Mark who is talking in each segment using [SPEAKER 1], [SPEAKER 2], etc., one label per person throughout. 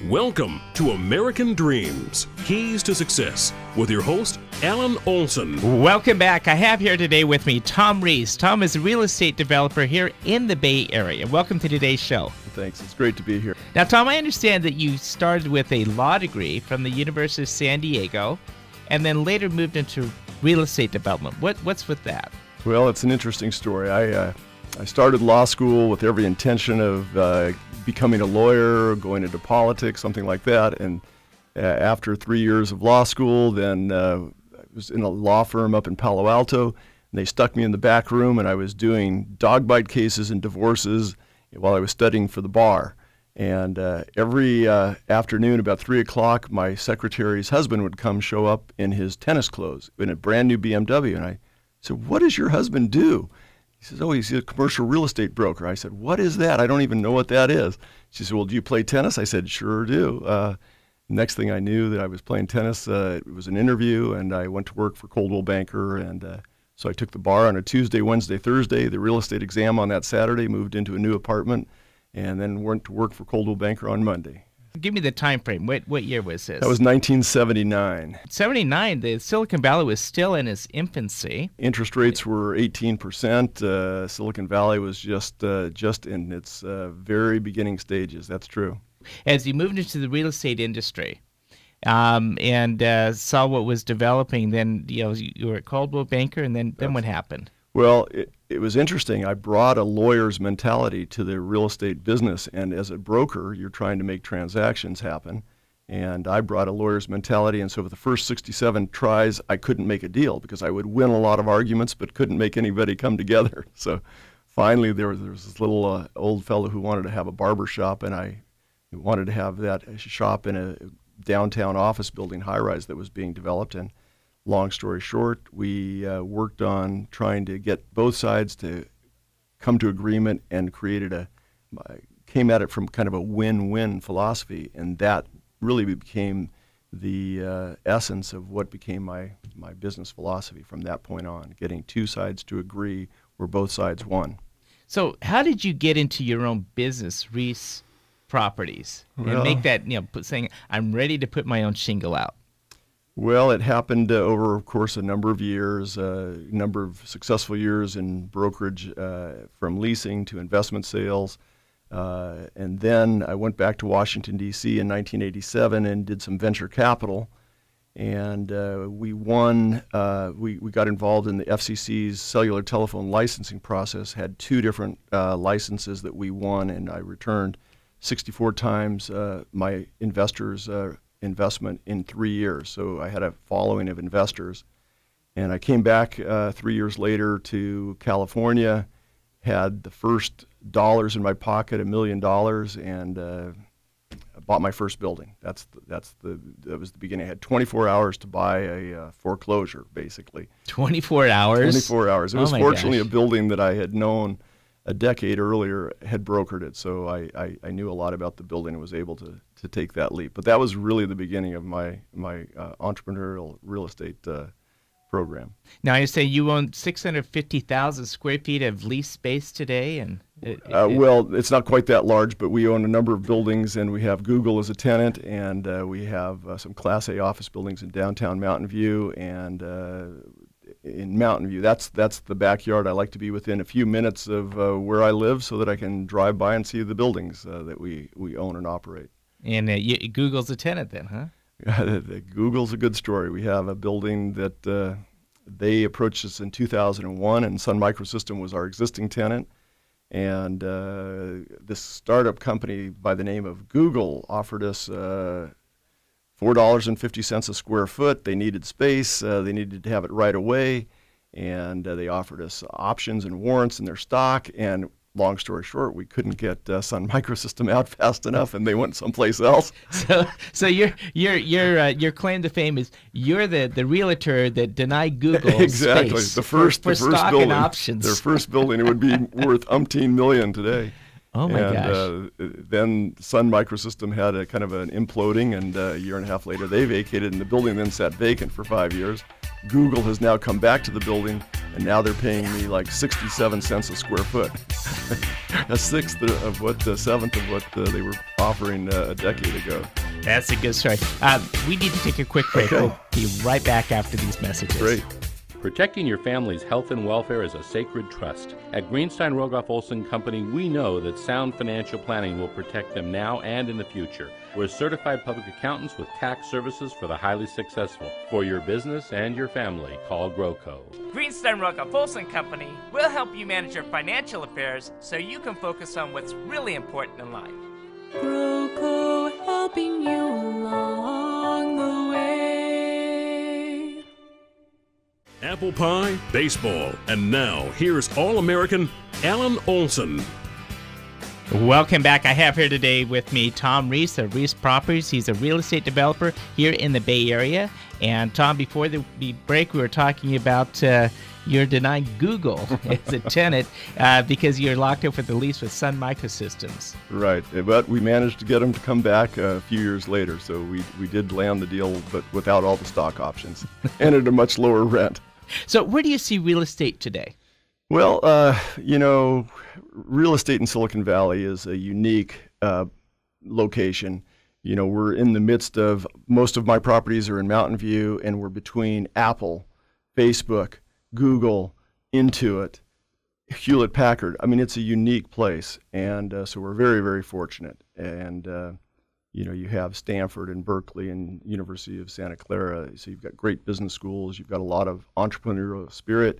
[SPEAKER 1] Welcome to American Dreams, Keys to Success, with your host, Alan Olson.
[SPEAKER 2] Welcome back. I have here today with me Tom Reese. Tom is a real estate developer here in the Bay Area. Welcome to today's show.
[SPEAKER 3] Thanks. It's great to be here.
[SPEAKER 2] Now, Tom, I understand that you started with a law degree from the University of San Diego and then later moved into real estate development. What's with that?
[SPEAKER 3] Well, it's an interesting story. I started law school with every intention of becoming a lawyer, going into politics, something like that. And after 3 years of law school, then I was in a law firm up in Palo Alto, and they stuck me in the back room, and I was doing dog bite cases and divorces while I was studying for the bar. And every afternoon about 3 o'clock, my secretary's husband would come show up in his tennis clothes in a brand new BMW. And I said, "What does your husband do?" He says, "Oh, he's a commercial real estate broker." I said, "What is that? I don't even know what that is." She said, "Well, do you play tennis?" I said, "Sure do." Next thing I knew that I was playing tennis, it was an interview, and I went to work for Coldwell Banker. And so I took the bar on a Tuesday, Wednesday, Thursday, the real estate exam on that Saturday, moved into a new apartment, and then went to work for Coldwell Banker on Monday.
[SPEAKER 2] Give me the time frame. What year was this?
[SPEAKER 3] That was 1979.
[SPEAKER 2] 79. The Silicon Valley was still in its infancy.
[SPEAKER 3] Interest rates were 18%. Silicon Valley was just in its very beginning stages. That's true.
[SPEAKER 2] As you moved into the real estate industry and saw what was developing, then you were at Coldwell Banker, and then what happened?
[SPEAKER 3] Well, it was interesting. I brought a lawyer's mentality to the real estate business, and as a broker, you're trying to make transactions happen. And I brought a lawyer's mentality, and so for the first 67 tries, I couldn't make a deal because I would win a lot of arguments but couldn't make anybody come together. So finally, there was this little old fellow who wanted to have a barber shop, and I wanted to have that shop in a downtown office building high-rise that was being developed. And long story short, we worked on trying to get both sides to come to agreement and came at it from kind of a win-win philosophy, and that really became the essence of what became my business philosophy from that point on, getting two sides to agree where both sides won.
[SPEAKER 2] So how did you get into your own business, Reese Properties, and make that, saying, "I'm ready to put my own shingle out"?
[SPEAKER 3] Well, it happened over, of course, a number of years, a number of successful years in brokerage, from leasing to investment sales. And then I went back to Washington, D.C. in 1987 and did some venture capital. And we won, we got involved in the FCC's cellular telephone licensing process, had two different licenses that we won, and I returned 64 times my investors' investment in 3 years. So I had a following of investors. And I came back 3 years later to California, had the first dollars in my pocket, $1 million, and bought my first building. That was the beginning. I had 24 hours to buy a foreclosure, basically.
[SPEAKER 2] 24 hours?
[SPEAKER 3] 24 hours. It was fortunately a building that I had known a decade earlier, had brokered it, so I knew a lot about the building and was able to take that leap. But that was really the beginning of my entrepreneurial real estate program.
[SPEAKER 2] Now, you say you own 650,000 square feet of lease space today, and
[SPEAKER 3] well, it's not quite that large, but we own a number of buildings, and we have Google as a tenant, and we have some Class A office buildings in downtown Mountain View, and in Mountain View, that's the backyard. I like to be within a few minutes of where I live so that I can drive by and see the buildings that we own and operate.
[SPEAKER 2] And Google's a tenant then, huh?
[SPEAKER 3] Google's a good story. We have a building that they approached us in 2001, and Sun Microsystem was our existing tenant. And this startup company by the name of Google offered us $4.50 a square foot. They needed space. They needed to have it right away. And they offered us options and warrants in their stock. And long story short, we couldn't get Sun Microsystem out fast enough, and they went someplace else.
[SPEAKER 2] So your claim to fame is you're the realtor that denied Google
[SPEAKER 3] exactly
[SPEAKER 2] space
[SPEAKER 3] the first
[SPEAKER 2] stock
[SPEAKER 3] building,
[SPEAKER 2] and options.
[SPEAKER 3] Their first building, it would be worth umpteen million today.
[SPEAKER 2] Oh my gosh!
[SPEAKER 3] Then Sun Microsystem had a kind of an imploding, and a year and a half later they vacated, and the building then sat vacant for 5 years. Google has now come back to the building, and now they're paying me like 67 cents a square foot. A sixth of what, the seventh of what they were offering a decade ago.
[SPEAKER 2] That's a good story. We need to take a quick break.
[SPEAKER 3] Okay.
[SPEAKER 2] We'll be right back after these messages.
[SPEAKER 3] Great.
[SPEAKER 4] Protecting your family's health and welfare is a sacred trust. At Greenstein Rogoff Olson Company, we know that sound financial planning will protect them now and in the future. We're certified public accountants with tax services for the highly successful. For your business and your family, call GrowCo.
[SPEAKER 5] Greenstein Rogoff Olson Company will help you manage your financial affairs so you can focus on what's really important in life.
[SPEAKER 6] GrowCo, helping you along the way.
[SPEAKER 1] Apple pie, baseball, and now here's All-American Alan Olson.
[SPEAKER 2] Welcome back. I have here today with me Tom Reese of Reese Properties. He's a real estate developer here in the Bay Area. And Tom, before the break, we were talking about you're denying Google as a tenant because you're locked up with the lease with Sun Microsystems.
[SPEAKER 3] Right, but we managed to get them to come back a few years later, so we did land the deal, but without all the stock options and at a much lower rent.
[SPEAKER 2] So where do you see real estate today?
[SPEAKER 3] Well, real estate in Silicon Valley is a unique location. We're in the midst of, most of my properties are in Mountain View, and we're between Apple, Facebook, Google, Intuit, Hewlett-Packard. I mean, it's a unique place, and so we're very, very fortunate. And you have Stanford and Berkeley and University of Santa Clara, so you've got great business schools, you've got a lot of entrepreneurial spirit.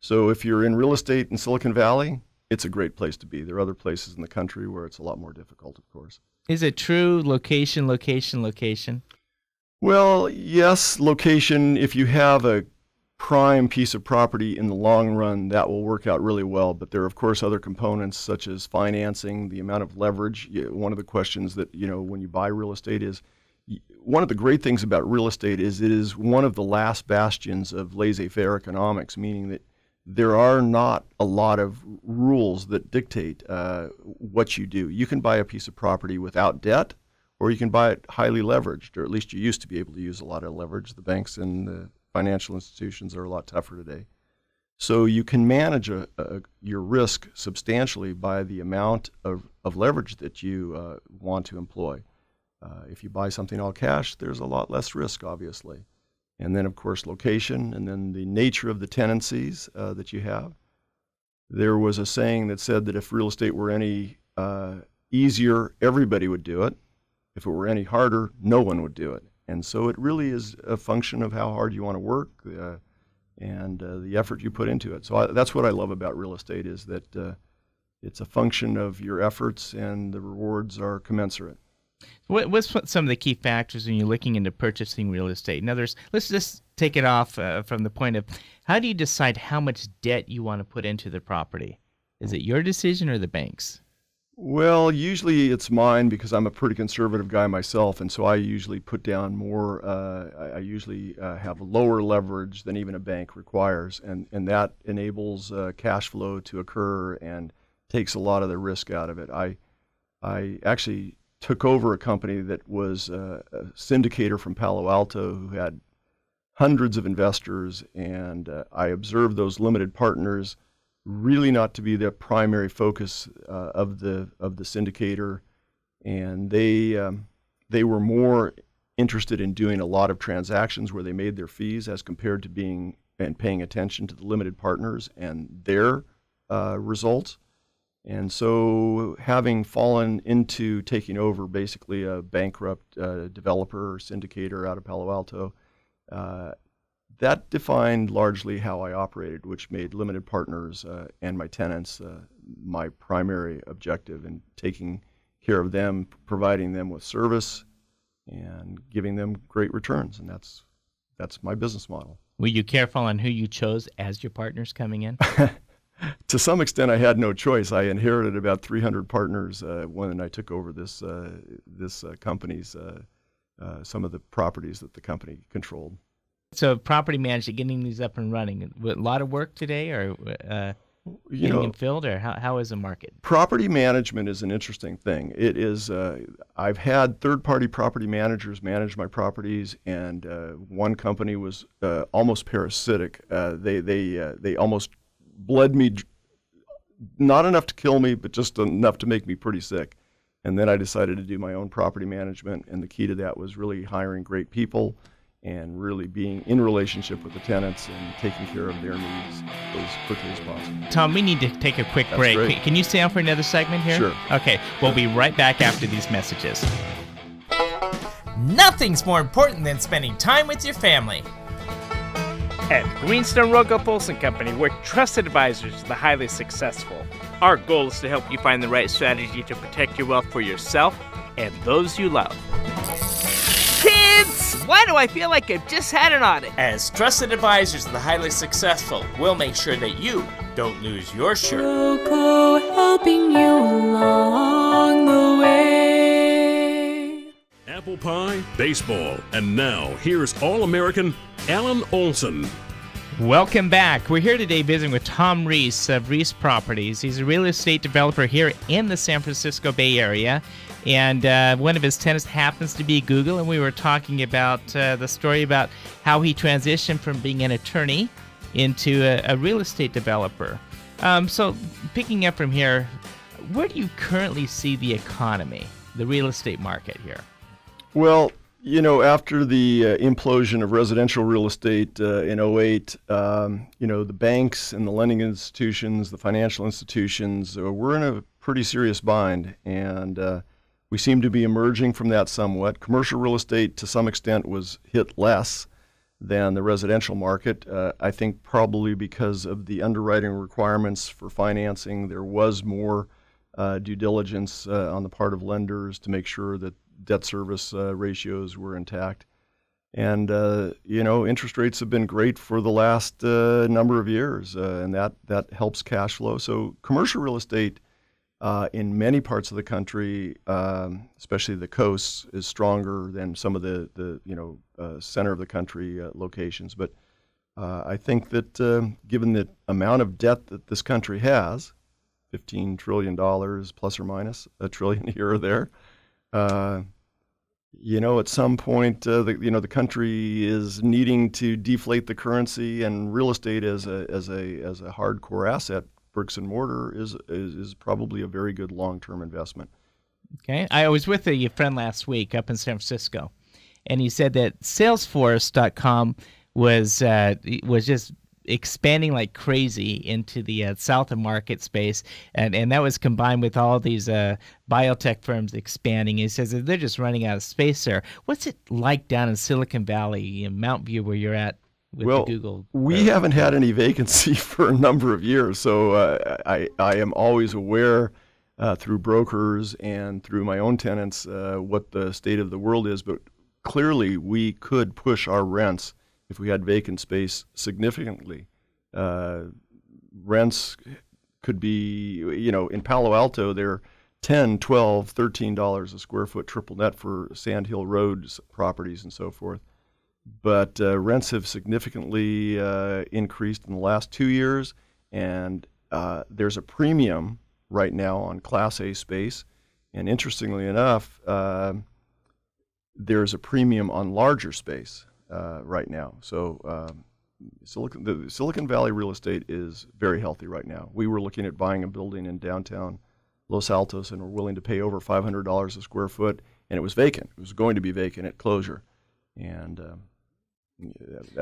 [SPEAKER 3] So if you're in real estate in Silicon Valley, it's a great place to be. There are other places in the country where it's a lot more difficult, of course.
[SPEAKER 2] Is it true, location, location, location?
[SPEAKER 3] Well, yes, location. If you have a prime piece of property in the long run, that will work out really well. But there are, of course, other components such as financing, the amount of leverage. One of the questions that, when you buy real estate is, one of the great things about real estate is it is one of the last bastions of laissez-faire economics, meaning that there are not a lot of rules that dictate what you do. You can buy a piece of property without debt, or you can buy it highly leveraged, or at least you used to be able to use a lot of leverage. The banks and the financial institutions are a lot tougher today. So you can manage your risk substantially by the amount of leverage that you want to employ. If you buy something all cash, there's a lot less risk, obviously. And then, of course, location, and then the nature of the tenancies that you have. There was a saying that said that if real estate were any easier, everybody would do it. If it were any harder, no one would do it. And so it really is a function of how hard you want to work and the effort you put into it. So that's what I love about real estate, is that it's a function of your efforts, and the rewards are commensurate.
[SPEAKER 2] What's some of the key factors when you're looking into purchasing real estate? In other words, let's just take it off from the point of, how do you decide how much debt you want to put into the property? Is it your decision or the bank's?
[SPEAKER 3] Well, usually it's mine, because I'm a pretty conservative guy myself, and so I usually put down more. I usually have lower leverage than even a bank requires, and that enables cash flow to occur and takes a lot of the risk out of it. I actually took over a company that was a syndicator from Palo Alto who had hundreds of investors, and I observed those limited partners really not to be the primary focus of the syndicator, and they were more interested in doing a lot of transactions where they made their fees, as compared to being and paying attention to the limited partners and their results. And so, having fallen into taking over basically a bankrupt developer or syndicator out of Palo Alto, that defined largely how I operated, which made limited partners and my tenants my primary objective in taking care of them, providing them with service, and giving them great returns. And that's my business model.
[SPEAKER 2] Were you careful on who you chose as your partners coming in?
[SPEAKER 3] To some extent, I had no choice. I inherited about 300 partners when I took over this company's some of the properties that the company controlled.
[SPEAKER 2] So property management, getting these up and running, a lot of work today, or? getting filled, or how is the market?
[SPEAKER 3] Property management is an interesting thing. It is. I've had third-party property managers manage my properties, and one company was almost parasitic. They almost bled me, not enough to kill me, but just enough to make me pretty sick. And then I decided to do my own property management, and the key to that was really hiring great people and really being in relationship with the tenants and taking care of their needs as quickly as possible.
[SPEAKER 2] Tom, we need to take a quick break.
[SPEAKER 3] Great.
[SPEAKER 2] Can you stay on for another segment here?
[SPEAKER 3] Sure.
[SPEAKER 2] Okay, we'll be right back after these messages.
[SPEAKER 5] Nothing's more important than spending time with your family.
[SPEAKER 7] At Greenstone Rogoff Olson Company, we're trusted advisors to the highly successful. Our goal is to help you find the right strategy to protect your wealth for yourself and those you love.
[SPEAKER 5] Kids, why do I feel like I've just had an audit?
[SPEAKER 7] As trusted advisors to the highly successful, we'll make sure that you don't lose your shirt.
[SPEAKER 6] Roco helping you along the way.
[SPEAKER 1] Apple pie, baseball, and now here's All-American Alan Olson.
[SPEAKER 2] Welcome back. We're here today visiting with Tom Reese of Reese Properties. He's a real estate developer here in the San Francisco Bay Area, and one of his tenants happens to be Google, and we were talking about the story about how he transitioned from being an attorney into a real estate developer. So picking up from here, where do you currently see the economy, the real estate market here?
[SPEAKER 3] Well, after the implosion of residential real estate in '08, the banks and the lending institutions, the financial institutions, we're in a pretty serious bind, and we seem to be emerging from that somewhat. Commercial real estate, to some extent, was hit less than the residential market. I think probably because of the underwriting requirements for financing, there was more due diligence on the part of lenders to make sure that debt service ratios were intact. And, interest rates have been great for the last number of years, and that helps cash flow. So commercial real estate in many parts of the country, especially the coasts, is stronger than some of the center of the country locations. But I think that given the amount of debt that this country has, $15 trillion plus or minus a trillion here or there, at some point, the country is needing to deflate the currency, and real estate as a hardcore asset, bricks and mortar, is probably a very good long-term investment.
[SPEAKER 2] Okay, I was with a friend last week up in San Francisco, and he said that Salesforce.com was just expanding like crazy into the south of market space, and that was combined with all these biotech firms expanding. He says that they're just running out of space there. What's it like down in Silicon Valley, in Mountain View, where you're at with the Google?
[SPEAKER 3] We haven't had any vacancy for a number of years, so I am always aware through brokers and through my own tenants what the state of the world is, but clearly we could push our rents if we had vacant space significantly. Rents could be, in Palo Alto, they're $10, $12, $13 a square foot triple net for Sand Hill Road properties and so forth. But rents have significantly increased in the last 2 years, and there's a premium right now on Class A space. And interestingly enough, there's a premium on larger space right now. So the Silicon Valley real estate is very healthy right now. We were looking at buying a building in downtown Los Altos, and we're willing to pay over $500 a square foot, and it was vacant. It was going to be vacant at closure. And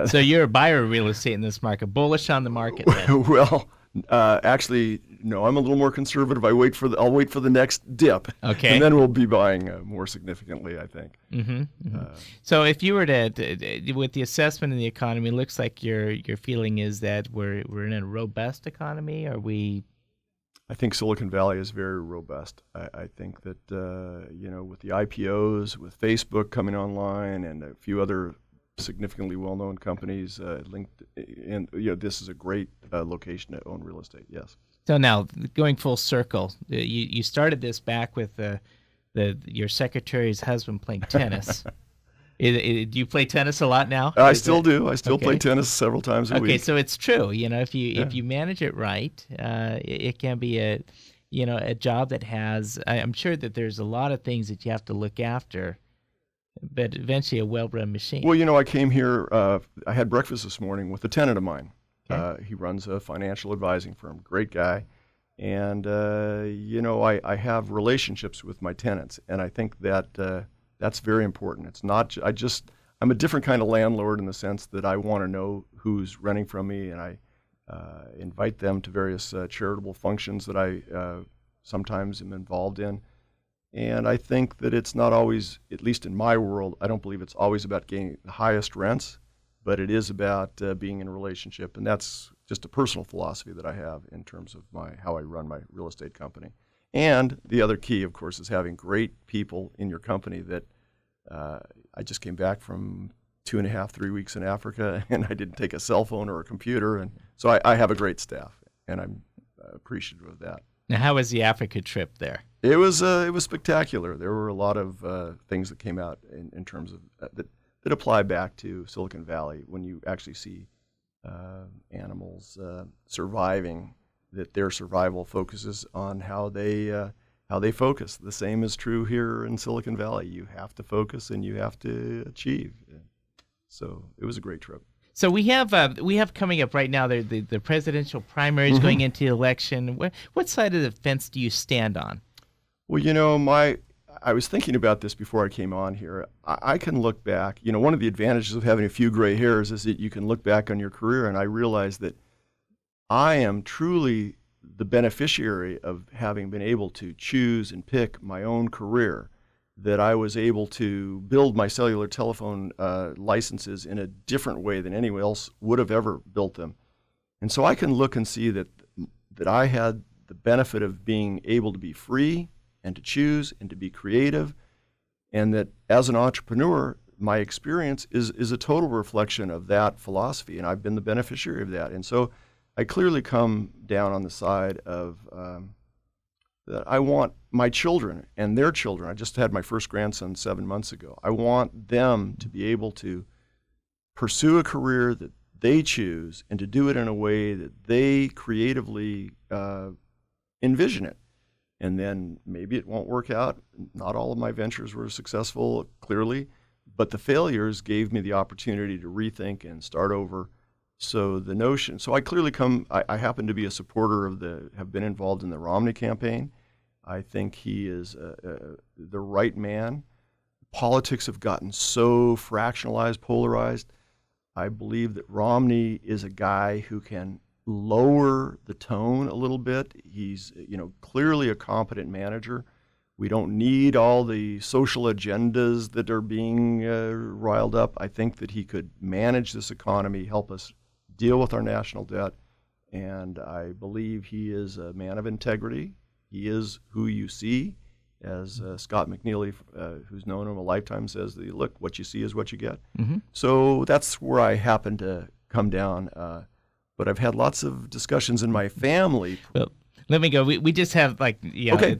[SPEAKER 2] so you're a buyer of real estate in this market, bullish on the market then.
[SPEAKER 3] Well, actually, no, I'm a little more conservative. I'll wait for the next dip.
[SPEAKER 2] Okay.
[SPEAKER 3] And then we'll be buying more significantly, I think.
[SPEAKER 2] Mm-hmm, mm-hmm. So if you were to with the assessment of the economy, it looks like your feeling is that we're in a robust economy. Are we?
[SPEAKER 3] I think Silicon Valley is very robust. I think that with the IPOs, with Facebook coming online, and a few other significantly well-known companies linked in, this is a great location to own real estate. Yes.
[SPEAKER 2] So now, going full circle, you started this back with your secretary's husband playing tennis. Do you play tennis a lot now?
[SPEAKER 3] I still do. I still play
[SPEAKER 2] Okay.
[SPEAKER 3] tennis several times a week.
[SPEAKER 2] Okay, so it's true. If you manage it right, it can be a job that has. I'm sure that there's a lot of things that you have to look after, but eventually a well-run machine.
[SPEAKER 3] Well, I came here. I had breakfast this morning with a tenant of mine.
[SPEAKER 2] Okay.
[SPEAKER 3] He runs a financial advising firm. Great guy, and I have relationships with my tenants, and I think that that's very important. It's not. I'm a different kind of landlord in the sense that I want to know who's renting from me, and I invite them to various charitable functions that I sometimes am involved in. And I think that it's not always, at least in my world, I don't believe it's always about getting the highest rents, but it is about being in a relationship. And that's just a personal philosophy that I have in terms of how I run my real estate company. And the other key, of course, is having great people in your company that I just came back from 2.5, 3 weeks in Africa, and I didn't take a cell phone or a computer. And so I have a great staff, and I'm appreciative of that.
[SPEAKER 2] Now, how was the Africa trip there?
[SPEAKER 3] It was spectacular. There were a lot of things that came out in terms of that apply back to Silicon Valley when you actually see animals surviving. That their survival focuses on how they focus. The same is true here in Silicon Valley. You have to focus and you have to achieve. So it was a great trip.
[SPEAKER 2] So we have coming up right now the presidential primaries going into the election. What side of the fence do you stand on?
[SPEAKER 3] Well, I was thinking about this before I came on here. I can look back. One of the advantages of having a few gray hairs is that you can look back on your career, and I realize that I am truly the beneficiary of having been able to choose and pick my own career, that I was able to build my cellular telephone licenses in a different way than anyone else would have ever built them. And so I can look and see that I had the benefit of being able to be free and to choose and to be creative, and that as an entrepreneur, my experience is a total reflection of that philosophy, and I've been the beneficiary of that. And so I clearly come down on the side of that I want my children and their children. I just had my first grandson 7 months ago. I want them to be able to pursue a career that they choose and to do it in a way that they creatively envision it. And then maybe it won't work out. Not all of my ventures were successful, clearly, but the failures gave me the opportunity to rethink and start over. So I clearly I happen to be a supporter have been involved in the Romney campaign. I think he is the right man. Politics have gotten so fractionalized, polarized. I believe that Romney is a guy who can lower the tone a little bit. He's clearly a competent manager. We don't need all the social agendas that are being riled up. I think that he could manage this economy, help us deal with our national debt, and I believe he is a man of integrity. He is who you see, as Scott McNeely, who's known him a lifetime, says, look, what you see is what you get. Mm-hmm. So that's where I happen to come down. But I've had lots of discussions in my family.
[SPEAKER 2] Well, let me go. We just have
[SPEAKER 3] Okay.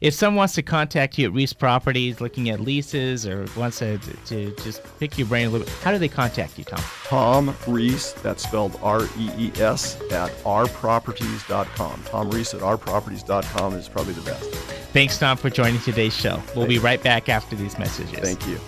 [SPEAKER 2] If someone wants to contact you at Reese Properties looking at leases or wants to just pick your brain a little bit, how do they contact you, Tom?
[SPEAKER 3] Tom Reese, that's spelled R-E-E-S, at ourproperties.com. Tom Reese at ourproperties.com is probably the best.
[SPEAKER 2] Thanks, Tom, for joining today's show. We'll be right back after these messages.
[SPEAKER 3] Thank you.